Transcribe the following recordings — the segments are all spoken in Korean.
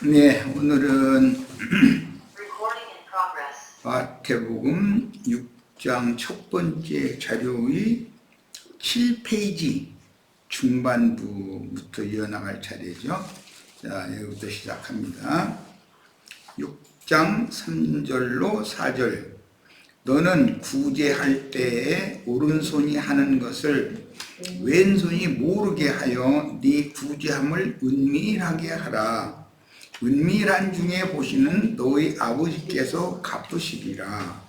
네, 오늘은 마태복음 6장 첫 번째 자료의 7페이지 중반부부터 이어나갈 차례죠. 자, 여기부터 시작합니다. 6장 3절로 4절. 너는 구제할 때에 오른손이 하는 것을 왼손이 모르게 하여 네 구제함을 은밀하게 하라. 은밀한 중에 보시는 너희 아버지께서 갚으시리라.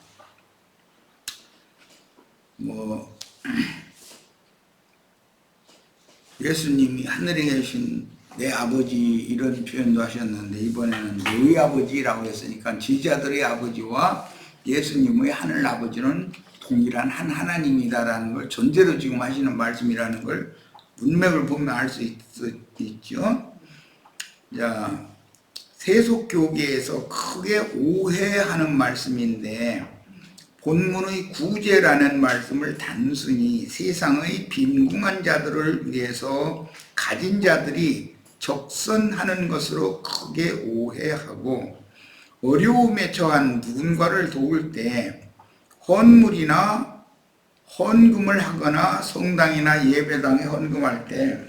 예수님이 하늘에 계신 내 아버지 이런 표현도 하셨는데 이번에는 너희 아버지라고 했으니까 제자들의 아버지와 예수님의 하늘 아버지는 동일한 한 하나님이다라는 걸 전제로 지금 하시는 말씀이라는 걸 문맥을 보면 알 수 있죠. 자, 세속교계에서 크게 오해하는 말씀인데 본문의 구제라는 말씀을 단순히 세상의 빈궁한 자들을 위해서 가진 자들이 적선하는 것으로 크게 오해하고 어려움에 처한 누군가를 도울 때 헌물이나 헌금을 하거나 성당이나 예배당에 헌금할 때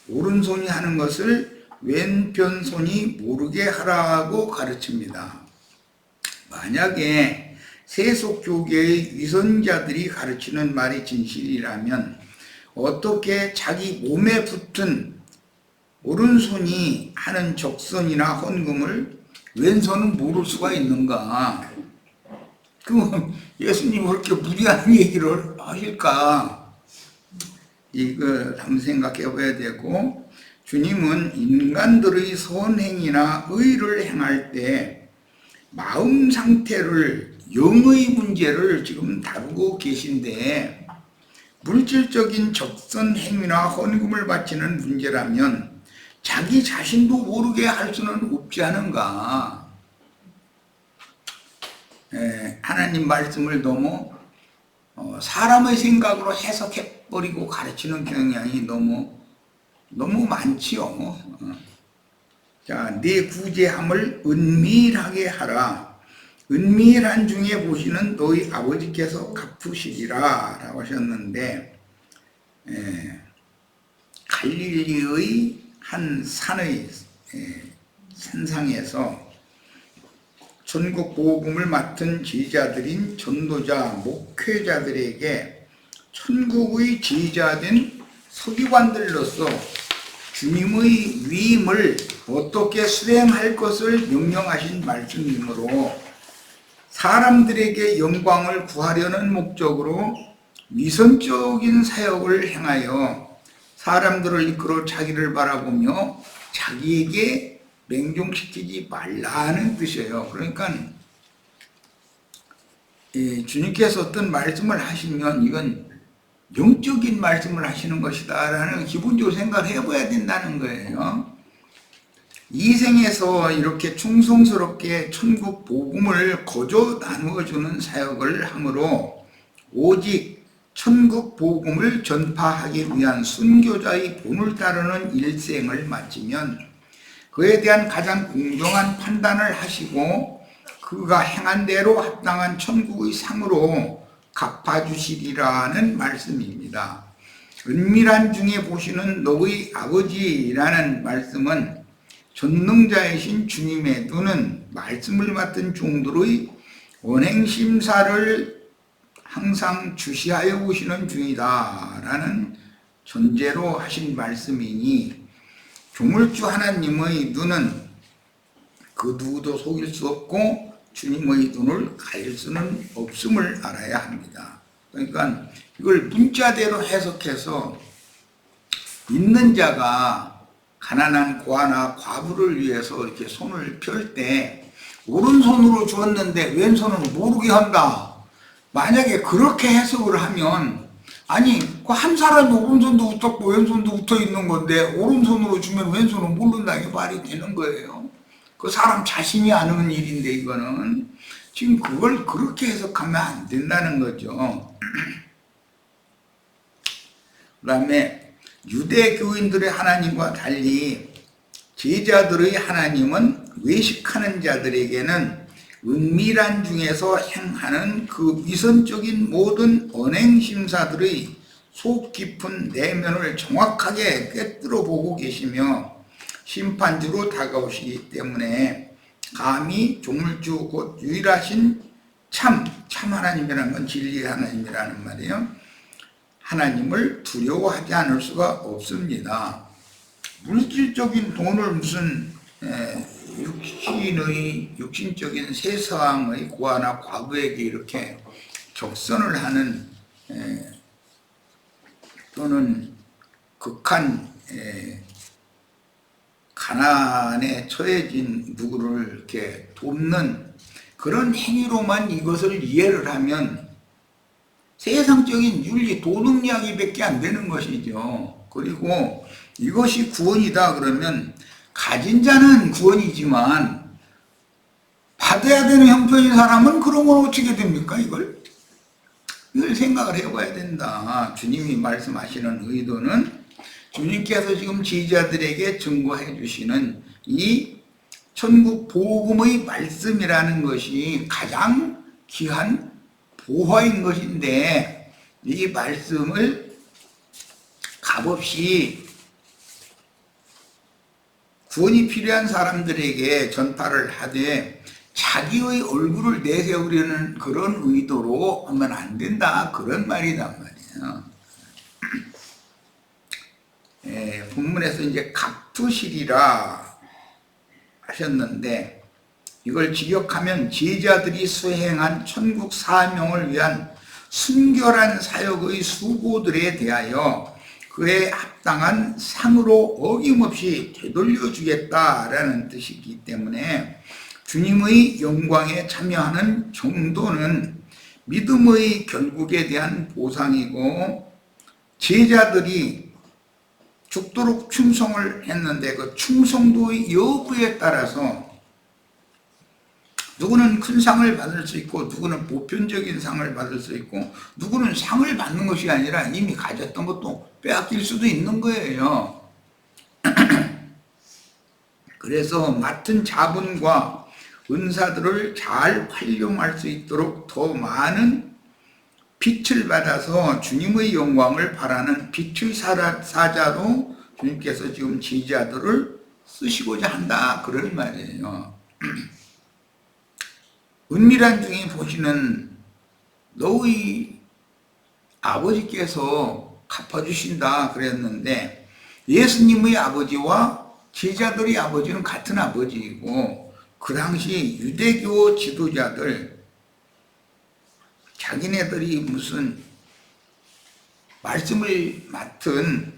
오른손이 하는 것을 왼편손이 모르게 하라고 가르칩니다. 만약에 세속교계의 위선자들이 가르치는 말이 진실이라면 어떻게 자기 몸에 붙은 오른손이 하는 적선이나 헌금을 왼손은 모를 수가 있는가? 그럼 예수님이 그렇게 무리한 얘기를 하실까? 이걸 한번 생각해 봐야 되고, 주님은 인간들의 선행이나 의를 행할 때 마음 상태를, 영의 문제를 지금 다루고 계신데 물질적인 적선 행위나 헌금을 바치는 문제라면 자기 자신도 모르게 할 수는 없지 않은가. 하나님 말씀을 너무 사람의 생각으로 해석해버리고 가르치는 경향이 너무 많지요. 자, 네 구제함을 은밀하게 하라. 은밀한 중에 보시는 너희 아버지께서 갚으시리라 라고 하셨는데, 갈릴리의 한 산상에서 전국 복음을 맡은 제자들인 전도자, 목회자들에게 천국의 제자된 서기관들로서 주님의 위임을 어떻게 수행할 것을 명령하신 말씀이므로 사람들에게 영광을 구하려는 목적으로 위선적인 사역을 행하여 사람들을 이끌어 자기를 바라보며 자기에게 맹종시키지 말라는 뜻이에요. 그러니까 주님께서 어떤 말씀을 하시면 이건 영적인 말씀을 하시는 것이다 라는 기본적으로 생각을 해봐야 된다는 거예요. 이 생에서 이렇게 충성스럽게 천국 복음을 거저 나누어주는 사역을 하므로 오직 천국 복음을 전파하기 위한 순교자의 본을 따르는 일생을 마치면 그에 대한 가장 공정한 판단을 하시고 그가 행한 대로 합당한 천국의 상으로 갚아주시리라는 말씀입니다. 은밀한 중에 보시는 너의 아버지라는 말씀은 전능자이신 주님의 눈은 말씀을 맡은 종들의 언행심사를 항상 주시하여 보시는 중이다 라는 전제로 하신 말씀이니 조물주 하나님의 눈은 그 누구도 속일 수 없고 주님의 눈을 가릴 수는 없음을 알아야 합니다. 그러니까 이걸 문자대로 해석해서 있는 자가 가난한 고아나 과부를 위해서 이렇게 손을 펼 때 오른손으로 주었는데 왼손은 모르게 한다. 만약에 그렇게 해석을 하면 아니 그 한 사람이 오른손도 붙었고 왼손도 붙어 있는 건데 오른손으로 주면 왼손은 모른다는 게 말이 되는 거예요. 그 사람 자신이 아는 일인데 이거는 지금 그걸 그렇게 해석하면 안 된다는 거죠. 그 다음에 유대교인들의 하나님과 달리 제자들의 하나님은 외식하는 자들에게는 은밀한 중에서 행하는 그 위선적인 모든 언행심사들의 속 깊은 내면을 정확하게 꿰뚫어 보고 계시며 심판주로 다가오시기 때문에 감히 조물주 곧 유일하신 참 하나님이라는 건 진리의 하나님이라는 말이에요. 하나님을 두려워하지 않을 수가 없습니다. 물질적인 돈을 무슨 육신적인 세상의 고아나 과부에게 이렇게 적선을 하는 또는 극한 가난에 처해진 누구를 이렇게 돕는 그런 행위로만 이것을 이해를 하면 세상적인 윤리, 도덕 이야기밖에 안 되는 것이죠. 그리고 이것이 구원이다 그러면 가진 자는 구원이지만 받아야 되는 형편인 사람은 그런 건 어떻게 됩니까? 이걸 생각을 해봐야 된다. 주님이 말씀하시는 의도는 주님께서 지금 제자들에게 증거해 주시는 이 천국 복음의 말씀이라는 것이 가장 귀한 보화인 것인데 이 말씀을 값없이 구원이 필요한 사람들에게 전파를 하되 자기의 얼굴을 내세우려는 그런 의도로 하면 안 된다, 그런 말이란 말이에요. 본문에서 이제 갑투실이라 하셨는데 이걸 직역하면 제자들이 수행한 천국 사명을 위한 순결한 사역의 수고들에 대하여 그에 합당한 상으로 어김없이 되돌려 주겠다라는 뜻이기 때문에 주님의 영광에 참여하는 정도는 믿음의 결국에 대한 보상이고 제자들이 죽도록 충성을 했는데 그 충성도의 여부에 따라서 누구는 큰 상을 받을 수 있고 누구는 보편적인 상을 받을 수 있고 누구는 상을 받는 것이 아니라 이미 가졌던 것도 빼앗길 수도 있는 거예요. 그래서 맡은 자분과 은사들을 잘 활용할 수 있도록 더 많은 빛을 받아서 주님의 영광을 바라는 빛의 사자로 주님께서 지금 제자들을 쓰시고자 한다, 그런 말이에요. 은밀한 중에 보시는 너의 아버지께서 갚아주신다 그랬는데 예수님의 아버지와 제자들의 아버지는 같은 아버지이고 그 당시 유대교 지도자들 자기네들이 무슨 말씀을 맡은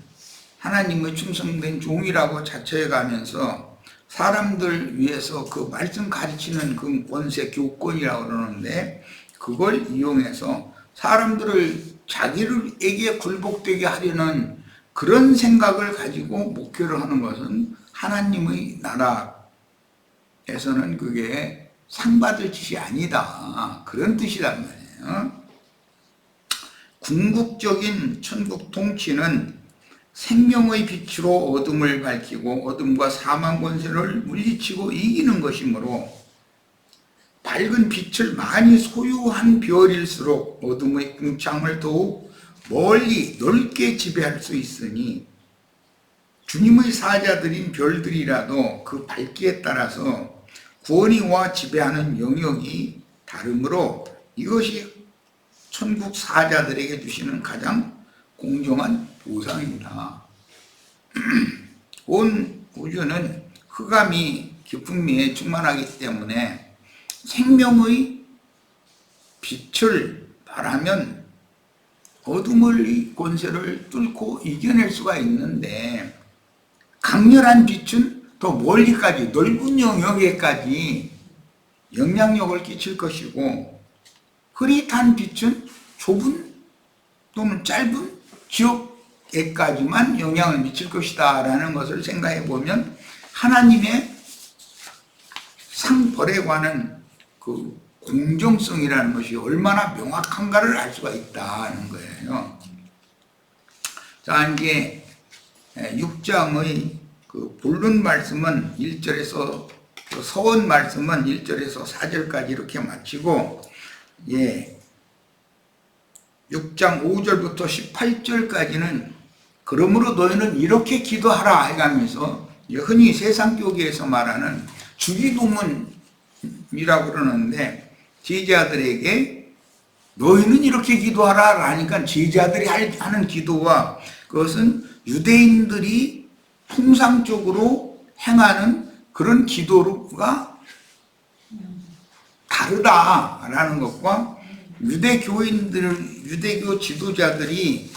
하나님의 충성된 종이라고 자처해 가면서 사람들 위해서 그 말씀 가르치는 그 권세 교권이라고 그러는데 그걸 이용해서 사람들을 자기에게 굴복되게 하려는 그런 생각을 가지고 목회를 하는 것은 하나님의 나라에서는 그게 상받을 짓이 아니다, 그런 뜻이란 말이에요. 궁극적인 천국 통치는 생명의 빛으로 어둠을 밝히고 어둠과 사망 권세를 물리치고 이기는 것이므로 밝은 빛을 많이 소유한 별일수록 어둠의 궁창을 더욱 멀리 넓게 지배할 수 있으니 주님의 사자들인 별들이라도 그 밝기에 따라서 구원이 와 지배하는 영역이 다르므로 이것이 천국 사자들에게 주시는 가장 공정한 보상입니다. 온 우주는 흑암이 기품미에 충만하기 때문에 생명의 빛을 바라면 어둠의 권세를 뚫고 이겨낼 수가 있는데 강렬한 빛은 더 멀리까지 넓은 영역에까지 영향력을 끼칠 것이고 흐릿한 빛은 좁은 또는 짧은 지역에까지만 영향을 미칠 것이다 라는 것을 생각해 보면 하나님의 상벌에 관한 그 공정성이라는 것이 얼마나 명확한가를 알 수가 있다는 거예요. 자, 이제 6장의 그 본론 말씀은 1절에서 서원 말씀은 1절에서 4절까지 이렇게 마치고 6장 5절부터 18절까지는 그러므로 너희는 이렇게 기도하라 해가면서 흔히 세상교계에서 말하는 주기도문이라고 그러는데 제자들에게 너희는 이렇게 기도하라 하니까 제자들이 하는 기도와 그것은 유대인들이 통상적으로 행하는 그런 기도가 다르다라는 것과 유대교 지도자들이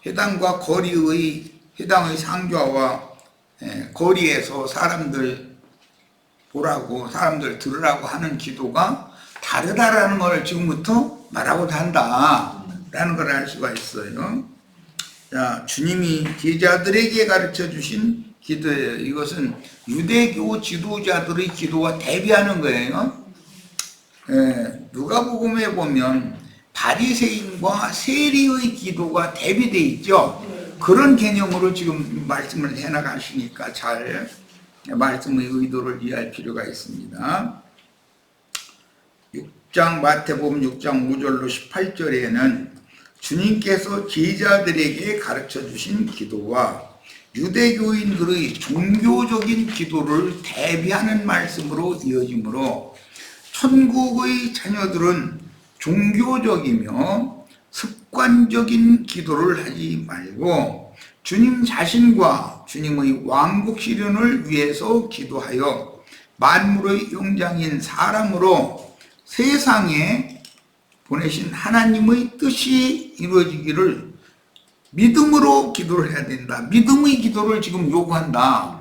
해당의 상좌와 거리에서 사람들 보라고 사람들 들으라고 하는 기도가 다르다라는 걸 지금부터 말하고자 한다라는 걸 알 수가 있어요. 자, 주님이 제자들에게 가르쳐 주신 기도예요. 이것은 유대교 지도자들의 기도와 대비하는 거예요. 누가복음에 보면 바리새인과 세리의 기도가 대비되어 있죠. 그런 개념으로 지금 말씀을 해나가시니까 잘 말씀의 의도를 이해할 필요가 있습니다. 6장 마태복음 6장 5절로 18절에는 주님께서 제자들에게 가르쳐 주신 기도와 유대교인들의 종교적인 기도를 대비하는 말씀으로 이어지므로 천국의 자녀들은 종교적이며 습관적인 기도를 하지 말고 주님 자신과 주님의 왕국 실현을 위해서 기도하여 만물의 영장인 사람으로 세상에 보내신 하나님의 뜻이 이루어지기를 믿음으로 기도를 해야 된다. 믿음의 기도를 지금 요구한다.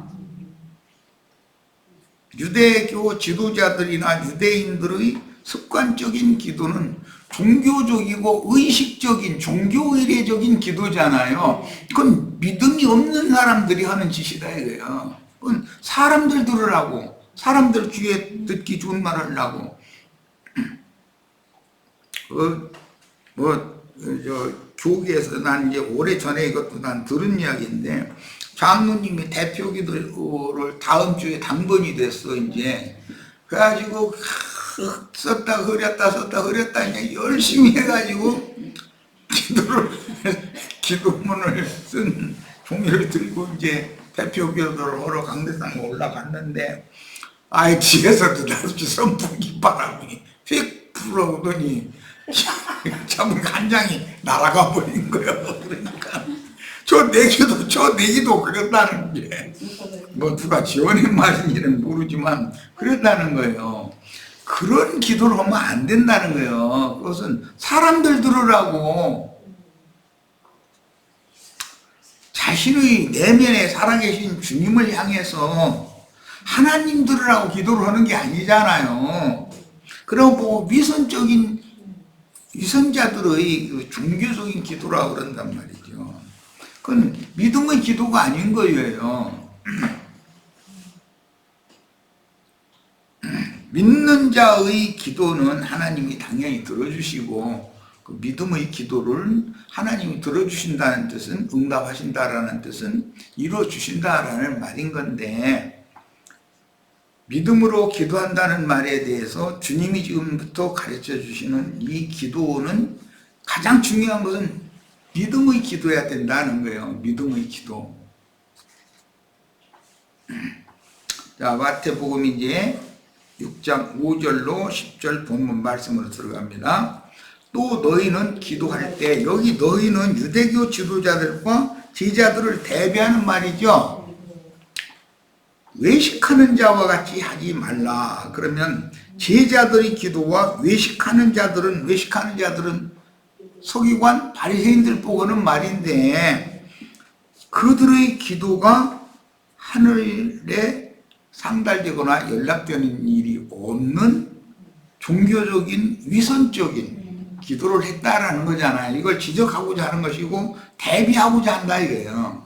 유대교 지도자들이나 유대인들의 습관적인 기도는 종교적이고 의식적인 종교의례적인 기도잖아요. 그건 믿음이 없는 사람들이 하는 짓이다 이거예요. 그건 사람들 들으라고, 사람들 귀에 듣기 좋은 말 하려고. 교계에서 난 이제 오래전에 이것도 난 들은 이야기인데, 장로님이 대표 기도를 다음 주에 당번이 됐어, 이제. 그래가지고, 썼다 흐렸다 이제 열심히 해가지고, 기도문을 쓴 종이를 들고 이제 대표 기도를 하러 강대상에 올라갔는데, 뒤에서도 나같이 선풍기 바람이 휙 불어오더니, 참 한 장이 날아가 버린 거예요. 그러니까 저 내기도 그랬다는 게 뭐 누가 지어낸 말인지는 모르지만 그랬다는 거예요. 그런 기도를 하면 안 된다는 거예요. 그것은 사람들 들으라고 자신의 내면에 살아계신 주님을 향해서 하나님 들으라고 기도를 하는 게 아니잖아요. 그러고 위선자들의 그 종교적인 기도라고 그런단 말이죠. 그건 믿음의 기도가 아닌 거예요. 믿는 자의 기도는 하나님이 당연히 들어주시고 그 믿음의 기도를 하나님이 들어주신다는 뜻은 응답하신다라는 뜻은 이루어주신다라는 말인 건데 믿음으로 기도한다는 말에 대해서 주님이 지금부터 가르쳐 주시는 이 기도는 가장 중요한 것은 믿음의 기도해야 된다는 거예요. 믿음의 기도. 자, 마태복음 이제 6장 5절로 10절 본문 말씀으로 들어갑니다. 또 너희는 기도할 때, 여기 너희는 유대교 지도자들과 제자들을 대비하는 말이죠. 외식하는 자와 같이 하지 말라. 그러면 제자들의 기도와 외식하는 자들은 서기관 바리새인들 보고는 말인데 그들의 기도가 하늘에 상달되거나 연락되는 일이 없는 종교적인 위선적인 기도를 했다라는 거잖아요. 이걸 지적하고자 하는 것이고 대비하고자 한다 이거예요.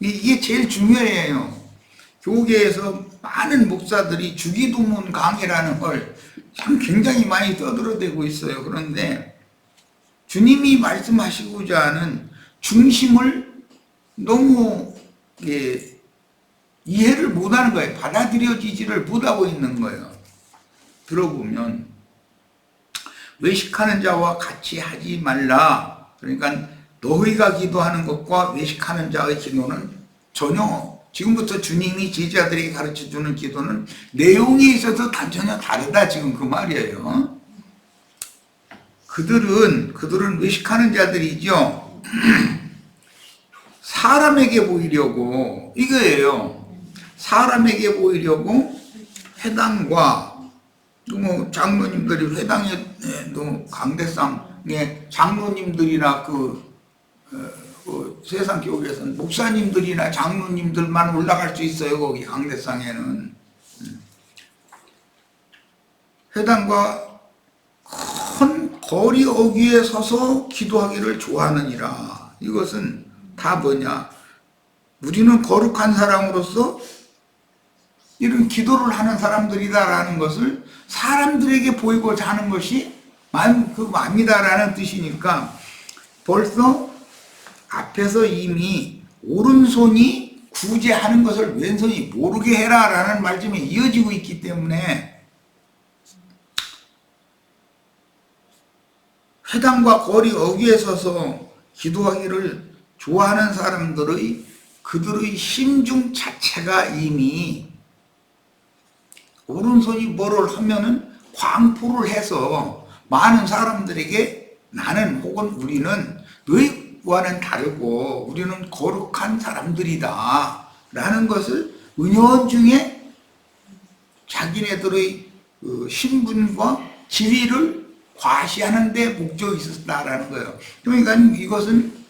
이게 제일 중요해요. 교계에서 많은 목사들이 주기도문 강의라는 걸 참 굉장히 많이 떠들어대고 있어요. 그런데 주님이 말씀하시고자 하는 중심을 너무 예, 이해를 못하는 거예요. 받아들여지지를 못하고 있는 거예요. 들어보면 외식하는 자와 같이 하지 말라. 그러니까 너희가 기도하는 것과 외식하는 자의 기도는 전혀, 지금부터 주님이 제자들에게 가르쳐주는 기도는 내용에 있어서 전혀 다르다, 지금 그 말이에요. 그들은 외식하는 자들이죠. 사람에게 보이려고, 이거예요. 사람에게 보이려고 회당과 뭐 장로님들이 회당에 강대상에 장로님들이나 세상 교회에서는 목사님들이나 장로님들만 올라갈 수 있어요. 거기 강대상에는 회당과 큰 거리 어귀에 서서 기도하기를 좋아하느니라. 이것은 다 뭐냐? 우리는 거룩한 사람으로서 이런 기도를 하는 사람들이다라는 것을 사람들에게 보이고자 하는 것이 마음이다라는 뜻이니까 벌써 앞에서 이미 오른손이 구제하는 것을 왼손이 모르게 해라라는 말씀이 이어지고 있기 때문에 회당과 거리 어귀에 서서 기도하기를 좋아하는 그들의 심중 자체가 이미 오른손이 뭐를 하면은 광포를 해서 많은 사람들에게 나는 혹은 우리는 너희와는 다르고 우리는 거룩한 사람들이다 라는 것을 은연중에 자기네들의 신분과 지위를 과시하는 데 목적이 있었다라는 거예요. 그러니까 이것은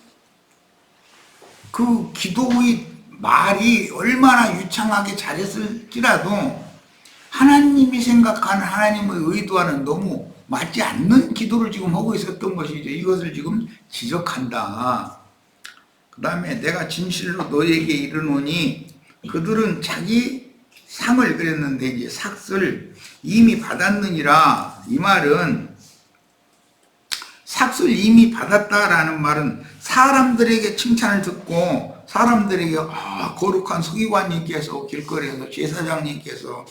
그 기도의 말이 얼마나 유창하게 잘했을지라도 하나님이 생각하는 하나님의 의도와는 너무 맞지 않는 기도를 지금 하고 있었던 것이죠. 이것을 지금 지적한다. 그 다음에 내가 진실로 너에게 이르노니 그들은 자기 상을 그랬는데 이제 삭을 이미 받았느니라. 이 말은 삭을 이미 받았다라는 말은 사람들에게 칭찬을 듣고 사람들에게 거룩한 서기관님께서 길거리에서 제사장님께서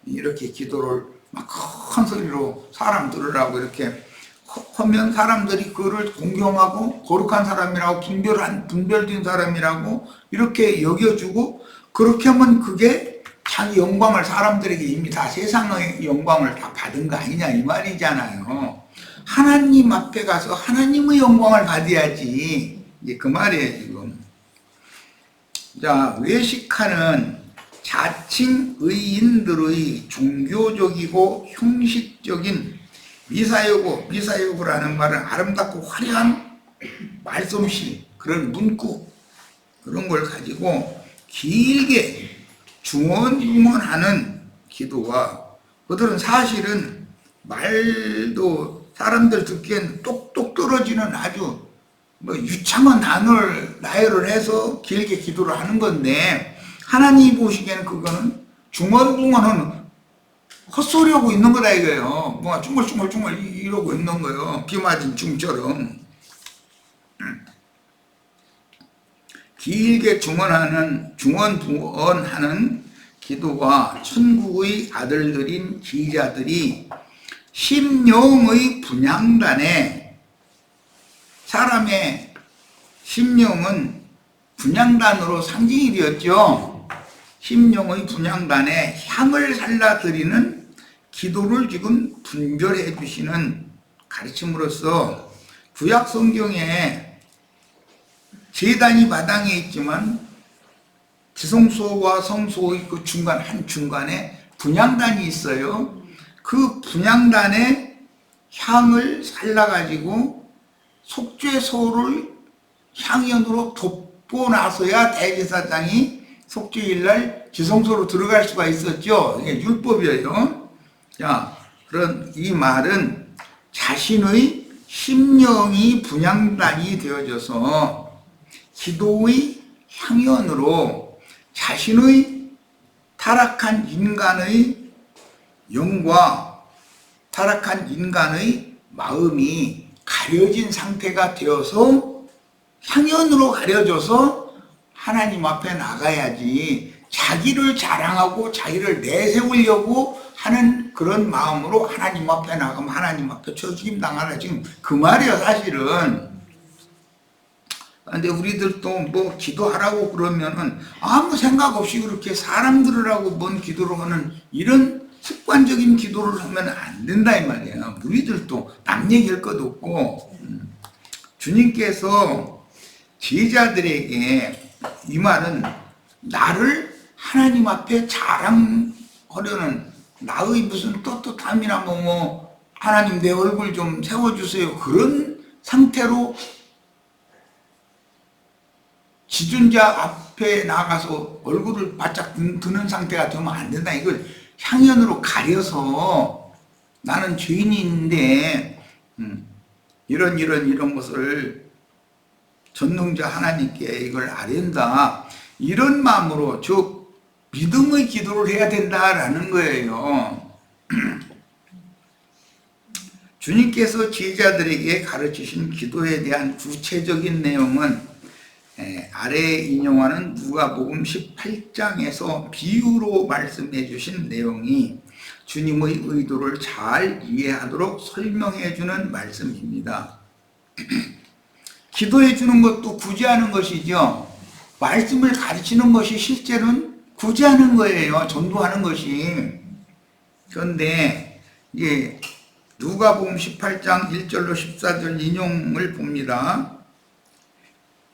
이렇게 기도를 막 큰 소리로 사람 들으라고 이렇게 하면 사람들이 그를 공경하고 거룩한 사람이라고 분별된 사람이라고 이렇게 여겨주고 그렇게 하면 그게 자기 영광을 사람들에게 이미 다 세상의 영광을 다 받은 거 아니냐 이 말이잖아요. 하나님 앞에 가서 하나님의 영광을 받아야지. 이제 그 말이에요 지금. 자, 외식하는 자칭 의인들의 종교적이고 형식적인 미사여구라는 말은 아름답고 화려한 말솜씨, 그런 문구 그런 걸 가지고 길게 중언부언하는 기도와 그들은 사실은 말도 사람들 듣기엔 똑똑 떨어지는 아주 유창한 단어를 나열을 해서 길게 기도를 하는 건데 하나님이 보시기에는 그거는 중얼중얼은 헛소리하고 있는 거다 이거예요. 뭔가 중얼중얼 이러고 있는 거예요. 비 맞은 중처럼. 길게 중언부언하는 기도와 천국의 아들들인 기자들이 심령의 분향단에 사람의 심령은 분향단으로 상징이 되었죠. 심령의 분향단에 향을 살라드리는 기도를 지금 분별해 주시는 가르침으로써 구약 성경에 제단이 마당에 있지만 지성소와 성소의 그 한중간에 분향단이 있어요. 그 분향단에 향을 살라가지고 속죄소를 향연으로 덮고 나서야 대제사장이 속죄일날 지성소로 들어갈 수가 있었죠. 이게 율법이에요. 자, 그런 이 말은 자신의 심령이 분향단이 되어져서 기도의 향연으로 자신의 타락한 인간의 영과 타락한 인간의 마음이 가려진 상태가 되어서 향연으로 가려져서 하나님 앞에 나가야지 자기를 자랑하고 자기를 내세우려고 하는 그런 마음으로 하나님 앞에 나가면 하나님 앞에 처죽임 당하라, 지금 그 말이에요 사실은. 근데 우리들도 뭐 기도하라고 그러면은 아무 생각 없이 그렇게 사람들을 하고 뭔 기도를 하는 이런 습관적인 기도를 하면 안 된다 이 말이에요. 우리들도 남 얘기할 것도 없고. 주님께서 제자들에게 이 말은 나를 하나님 앞에 자랑하려는 나의 무슨 떳떳함이나 뭐 하나님 내 얼굴 좀 세워주세요 그런 상태로 지존자 앞에 나가서 얼굴을 바짝 드는 상태가 되면 안 된다. 이걸 향연으로 가려서 나는 죄인인데 이런 것을 전능자 하나님께 이걸 아련다, 이런 마음으로 즉 믿음의 기도를 해야 된다라는 거예요. 주님께서 제자들에게 가르치신 기도에 대한 구체적인 내용은 아래에 인용하는 누가복음 18장에서 비유로 말씀해 주신 내용이 주님의 의도를 잘 이해하도록 설명해 주는 말씀입니다. 기도해 주는 것도 구제하는 것이죠. 말씀을 가르치는 것이 실제로는 구제하는 거예요. 전도하는 것이. 그런데 이제 누가복음 18장 1절로 14절 인용을 봅니다.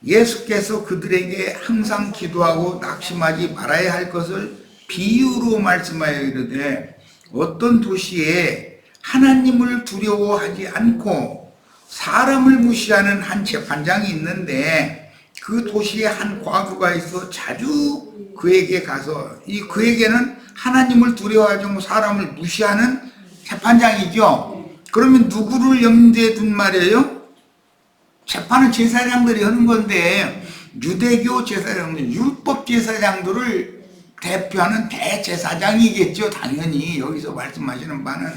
예수께서 그들에게 항상 기도하고 낙심하지 말아야 할 것을 비유로 말씀하여 이르되 어떤 도시에 하나님을 두려워하지 않고 사람을 무시하는 한 재판장이 있는데 그 도시에 한 과부가 있어 자주 그에게 가서 그에게는 하나님을 두려워하지 않고 사람을 무시하는 재판장이죠. 그러면 누구를 염두에 둔 말이에요? 재판은 제사장들이 하는 건데 유대교 제사장들, 율법 제사장들을 대표하는 대제사장이겠죠. 당연히 여기서 말씀하시는 바는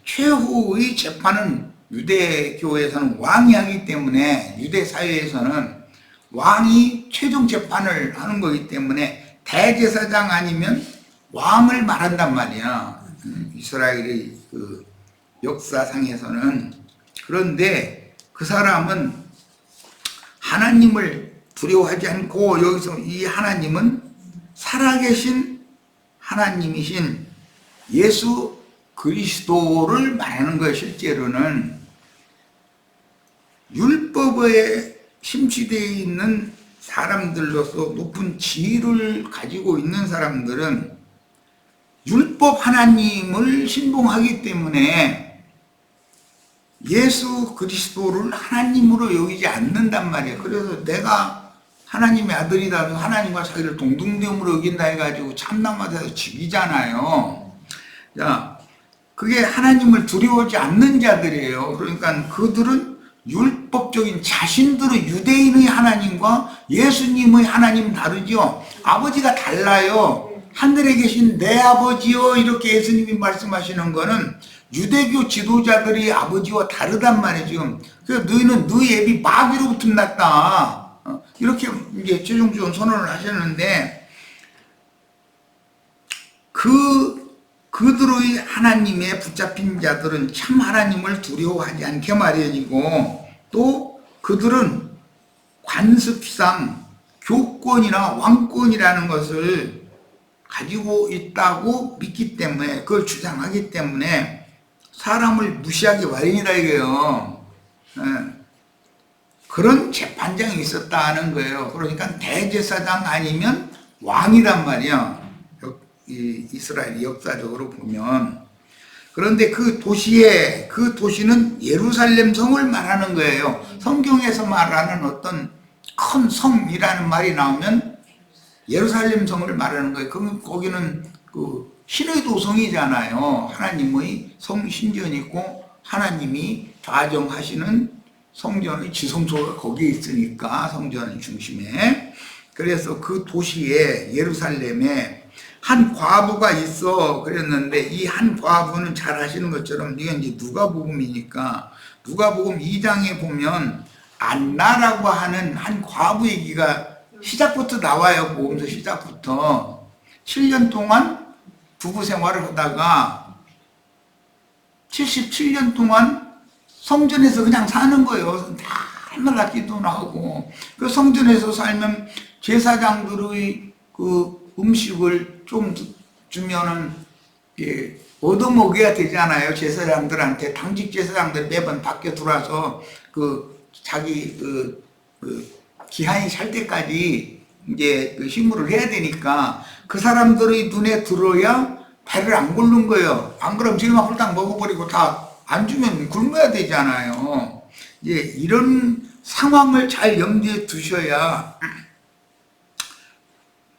최후의 재판은 유대교에서는 왕이 하기 때문에 유대 사회에서는 왕이 최종 재판을 하는 거기 때문에 대제사장 아니면 왕을 말한단 말이야. 이스라엘의 그 역사상에서는. 그런데 그 사람은 하나님을 두려워하지 않고 여기서 이 하나님은 살아계신 하나님이신 예수 그리스도를 말하는 거예요. 실제로는 율법에 심취되어 있는 사람들로서 높은 지위를 가지고 있는 사람들은 율법 하나님을 신봉하기 때문에 예수 그리스도를 하나님으로 여기지 않는단 말이에요. 그래서 내가 하나님의 아들이다, 하나님과 자기를 동등됨으로 여긴다 해가지고 참남하다서 죽이잖아요. 자, 그게 하나님을 두려워하지 않는 자들이에요. 그러니까 그들은 율법적인 자신들의 유대인의 하나님과 예수님의 하나님 다르죠. 아버지가 달라요. 하늘에 계신 내 아버지요, 이렇게 예수님이 말씀하시는 거는 유대교 지도자들이 아버지와 다르단 말이죠. 그래서 너희는 너희 애비 마귀로부터 났다, 이렇게 이제 최종적으로 선언을 하셨는데, 그들의 하나님에 붙잡힌 자들은 참 하나님을 두려워하지 않게 마련이고, 또 그들은 관습상 교권이나 왕권이라는 것을 가지고 있다고 믿기 때문에, 그걸 주장하기 때문에 사람을 무시하기 마련이다 이거예요. 그런 재판장이 있었다는 거예요. 그러니까 대제사장 아니면 왕이란 말이야, 이스라엘 역사적으로 보면. 그런데 그 도시는 예루살렘 성을 말하는 거예요. 성경에서 말하는 어떤 큰 성이라는 말이 나오면 예루살렘 성을 말하는 거예요. 그럼 거기는 그 신의 도성이잖아요. 하나님의 성신전이고 하나님이 좌정하시는 성전의 지성소가 거기에 있으니까, 성전 중심에. 그래서 그 도시에, 예루살렘에 한 과부가 있어 그랬는데, 이 한 과부는 잘 아시는 것처럼 이게 이제 누가복음이니까 누가복음 2장에 보면 안나라고 하는 한 과부 얘기가 시작부터 나와요. 복음서 시작부터. 7년 동안 부부 생활을 하다가 77년 동안 성전에서 그냥 사는 거예요. 날마다 기도나 하고. 그 성전에서 살면 제사장들의 그 음식을 좀 주면은 얻어먹어야 되잖아요. 제사장들한테. 당직 제사장들 매번 밖에 들어와서 그 자기 그 기한이 찰 때까지 이제 그 식물을 해야 되니까 그 사람들의 눈에 들어야 배를 안 굴는 거예요. 안 그러면 지금 홀딱 먹어버리고 다 안 주면 굶어야 되잖아요. 이제 이런 상황을 잘 염두에 두셔야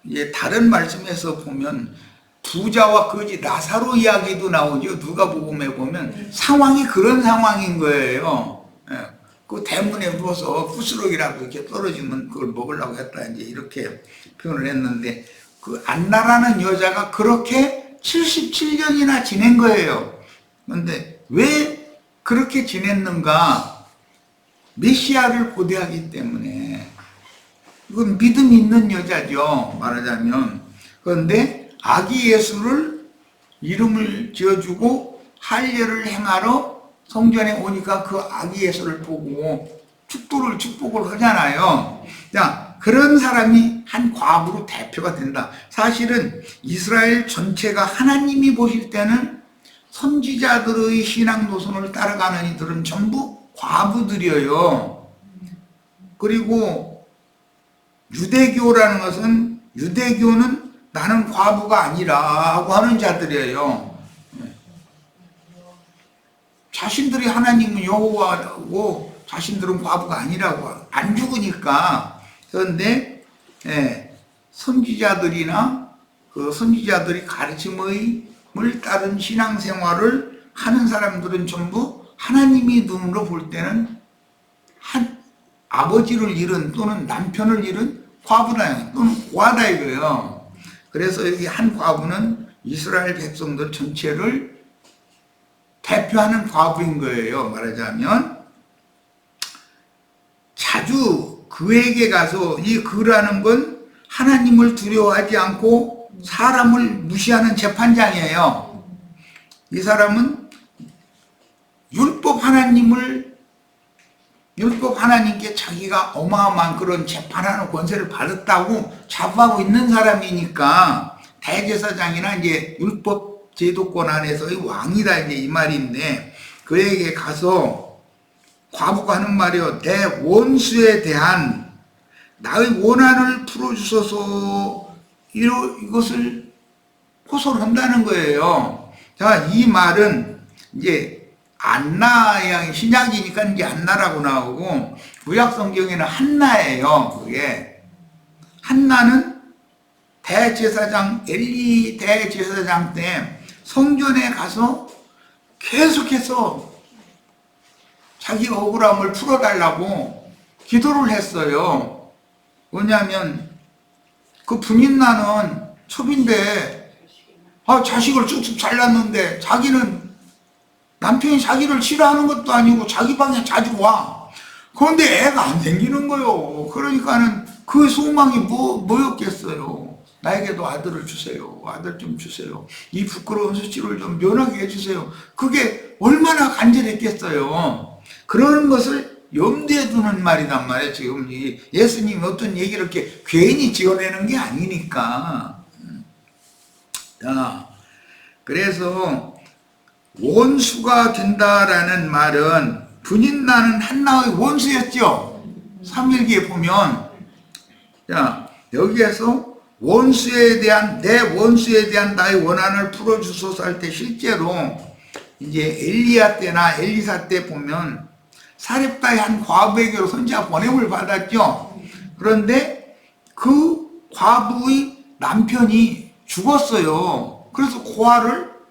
이제 다른 말씀에서 보면 부자와 거지 나사로 이야기도 나오죠. 누가복음에 보면 상황이 그런 상황인 거예요. 그 대문에 누워서 부스러기라고 이렇게 떨어지면 그걸 먹으려고 했다 이제 이렇게 표현을 했는데 그 안나라는 여자가 그렇게 77년이나 지낸 거예요. 그런데 왜 그렇게 지냈는가? 메시아를 고대하기 때문에. 이건 믿음 있는 여자죠. 말하자면. 그런데 아기 예수를 이름을 지어주고 할례를 행하러 성전에 오니까 그 아기 예수를 보고 축복을 하잖아요. 자, 그런 사람이 한 과부로 대표가 된다. 사실은 이스라엘 전체가 하나님이 보실 때는 선지자들의 신앙 노선을 따라가는 이들은 전부 과부들이에요. 그리고 유대교라는 것은 유대교는 나는 과부가 아니라고 하는 자들이에요. 자신들이 하나님은 여호와고 자신들은 과부가 아니라고 안 죽으니까. 그런데 선지자들이나 그 선지자들이 가르침을 따른 신앙생활을 하는 사람들은 전부 하나님이 눈으로 볼 때는 아버지를 잃은 또는 남편을 잃은 과부다 또는 고아다 이거예요. 그래서 여기 한 과부는 이스라엘 백성들 전체를 대표하는 과부인 거예요. 말하자면 자주 그에게 가서 이 그라는 건 하나님을 두려워하지 않고 사람을 무시하는 재판장이에요. 이 사람은 율법 하나님께 자기가 어마어마한 그런 재판하는 권세를 받았다고 자부하고 있는 사람이니까 대제사장이나 이제 율법 제도권 안에서의 왕이다 이제 이 말인데 그에게 가서 과부가 하는 말이요. 내 원수에 대한 나의 원한을 풀어주소서 이것을 호소를 한다는 거예요. 자, 이 말은 이제 안나, 신약이니까 이제 안나라고 나오고 구약 성경에는 한나예요. 그게 한나는 대제사장 엘리 대제사장 때 성전에 가서 계속해서 자기 억울함을 풀어달라고 기도를 했어요. 왜냐하면 그 분인나는 첩인데 자식을 쭉쭉 잘났는데 자기는 남편이 자기를 싫어하는 것도 아니고 자기 방에 자주 와. 그런데 애가 안 생기는 거요. 그러니까는 그 소망이 뭐였겠어요. 나에게도 아들을 주세요. 아들 좀 주세요. 이 부끄러운 수치를 좀 면하게 해주세요. 그게 얼마나 간절했겠어요. 그런 것을 염두에 두는 말이란 말이에요. 지금 예수님이 어떤 얘기를 이렇게 괜히 지어내는 게 아니니까. 자, 그래서 원수가 된다라는 말은 분인나는 한나의 원수였죠. 삼일기에 보면 자 여기에서 내 원수에 대한 나의 원한을 풀어주소서 할 때 실제로 이제 엘리야 때나 엘리사 때 보면 사렙다의 한 과부에게로 선지자 보냄을 받았죠. 그런데 그 과부의 남편이 죽었어요. 그래서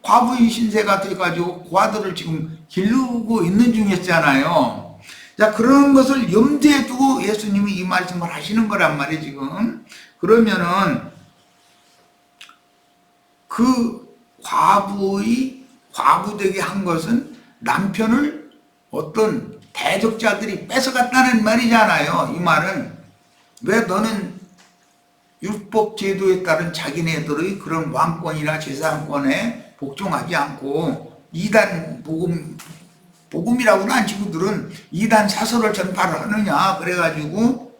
과부의 신세가 돼가지고 고아들을 지금 기르고 있는 중이었잖아요. 자, 그런 것을 염두에 두고 예수님이 이 말씀을 하시는 거란 말이에요, 지금. 그러면은 그 과부되게 한 것은 남편을 어떤 대적자들이 뺏어갔다는 말이잖아요. 이 말은 왜 너는 율법 제도에 따른 자기네들의 그런 왕권이나 재산권에 복종하지 않고 이단 복음이라고는 안 치고들은 이단 사설을 전파를 하느냐 그래가지고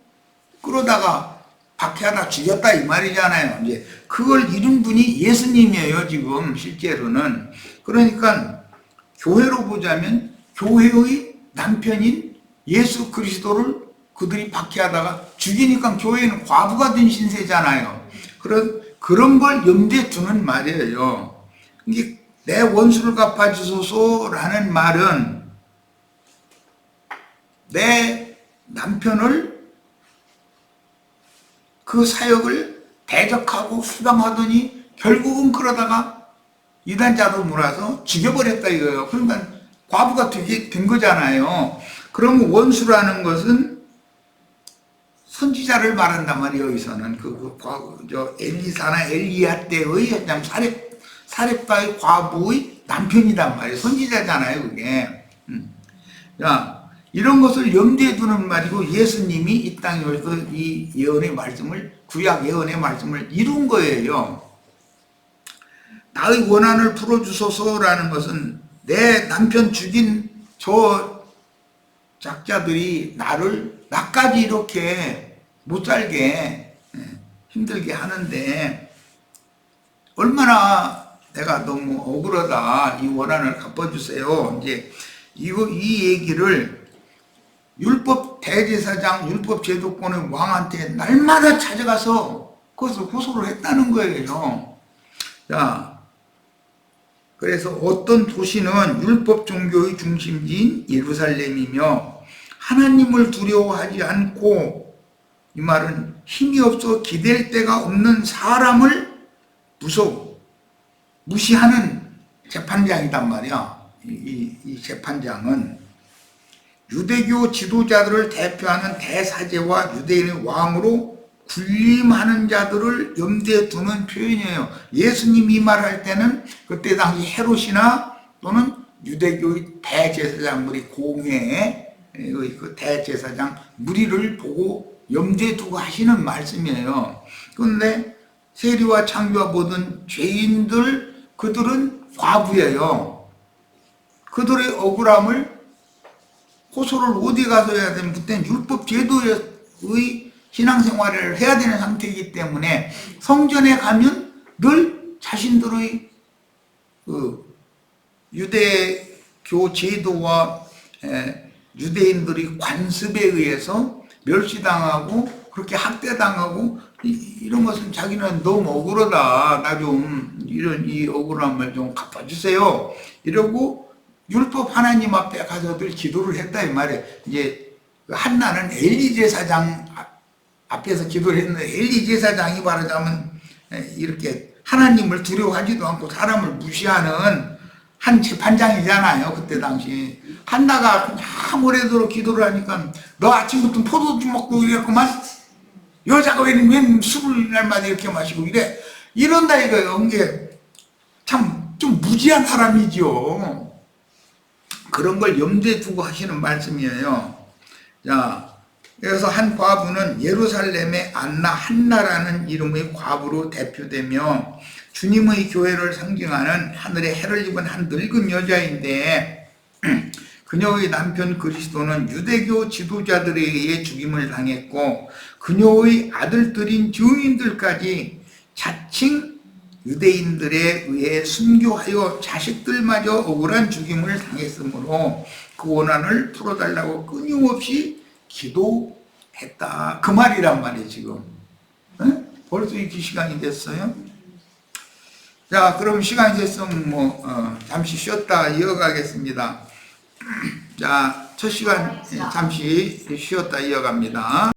그러다가 박해하다 죽였다 이 말이잖아요. 이제 그걸 이룬 분이 예수님이에요. 지금 실제로는. 그러니까 교회로 보자면 교회의 남편인 예수 그리스도를 그들이 박해하다가 죽이니까 교회는 과부가 된 신세잖아요. 그런 걸 염두에 두는 말이에요. 이게 내 원수를 갚아주소서라는 말은 내 남편을 그 사역을 대적하고 수방하더니 결국은 그러다가 이단자로 몰아서 죽여버렸다 이거예요. 그러니까 과부가 되게 된 거잖아요. 그럼 원수라는 것은 선지자를 말한단 말이에요. 여기서는 엘리사나 엘리야 때의 현장 사렙가의 과부의 남편이란 말이에요. 선지자잖아요, 그게. 자, 이런 것을 염두에 두는 말이고 예수님이 이 땅에 오셔서 이 예언의 말씀을 구약 예언의 말씀을 이룬 거예요. 나의 원한을 풀어주소서라는 것은 내 남편 죽인 저 작자들이 나까지 이렇게 못 살게 힘들게 하는데 얼마나 내가 너무 억울하다. 이 원한을 갚아주세요. 이제 이 얘기를 율법 대제사장, 율법 제도권의 왕한테 날마다 찾아가서 그것을 호소를 했다는 거예요. 자, 그래서 어떤 도시는 율법 종교의 중심지인 예루살렘이며 하나님을 두려워하지 않고 이 말은 힘이 없어 기댈 데가 없는 사람을 무시하는 재판장이단 말이야. 이 재판장은 유대교 지도자들을 대표하는 대사제와 유대인의 왕으로 군림하는 자들을 염두에 두는 표현이에요. 예수님이 이 말을 할 때는 그때 당시 헤롯이나 또는 유대교의 대제사장 무리 공회의 그 대제사장 무리를 보고 염두에 두고 하시는 말씀이에요. 그런데 세리와 창기와 모든 죄인들 그들은 과부예요. 그들의 억울함을 호소를 어디 가서 해야 되면 그때는 율법 제도의 신앙생활을 해야 되는 상태이기 때문에 성전에 가면 늘 자신들의 유대교 제도와 유대인들이 관습에 의해서 멸시당하고 그렇게 학대당하고 이런 것은 자기는 너무 억울하다. 나 좀 이 억울함을 좀 갚아주세요. 이러고 율법 하나님 앞에 가서들 기도를 했다 이 말이에요. 이제 한나는 엘리 제사장 앞에서 기도를 했는데 엘리 제사장이 말하자면 이렇게 하나님을 두려워하지도 않고 사람을 무시하는 한 재판장이잖아요. 그때 당시 한나가 그냥 오래도록 기도를 하니까 너 아침부터 포도주 먹고 이랬구만. 여자가 웬 술을 날마다 이렇게 마시고 이런다 이거예요. 이게 참 좀 무지한 사람이죠. 그런 걸 염두에 두고 하시는 말씀이에요. 자, 그래서 한 과부는 예루살렘의 안나 한나라는 이름의 과부로 대표되며 주님의 교회를 상징하는 하늘의 해를 입은 한 늙은 여자인데 그녀의 남편 그리스도는 유대교 지도자들에 의해 죽임을 당했고 그녀의 아들들인 증인들까지 자칭 유대인들에 의해 순교하여 자식들마저 억울한 죽임을 당했으므로 그 원한을 풀어달라고 끊임없이 기도했다. 그 말이란 말이에요 지금. 벌써 이렇게 시간이 됐어요. 자, 그럼 시간이 됐으면 잠시 쉬었다 이어가겠습니다. 자, 첫 시간 잠시 쉬었다 이어갑니다.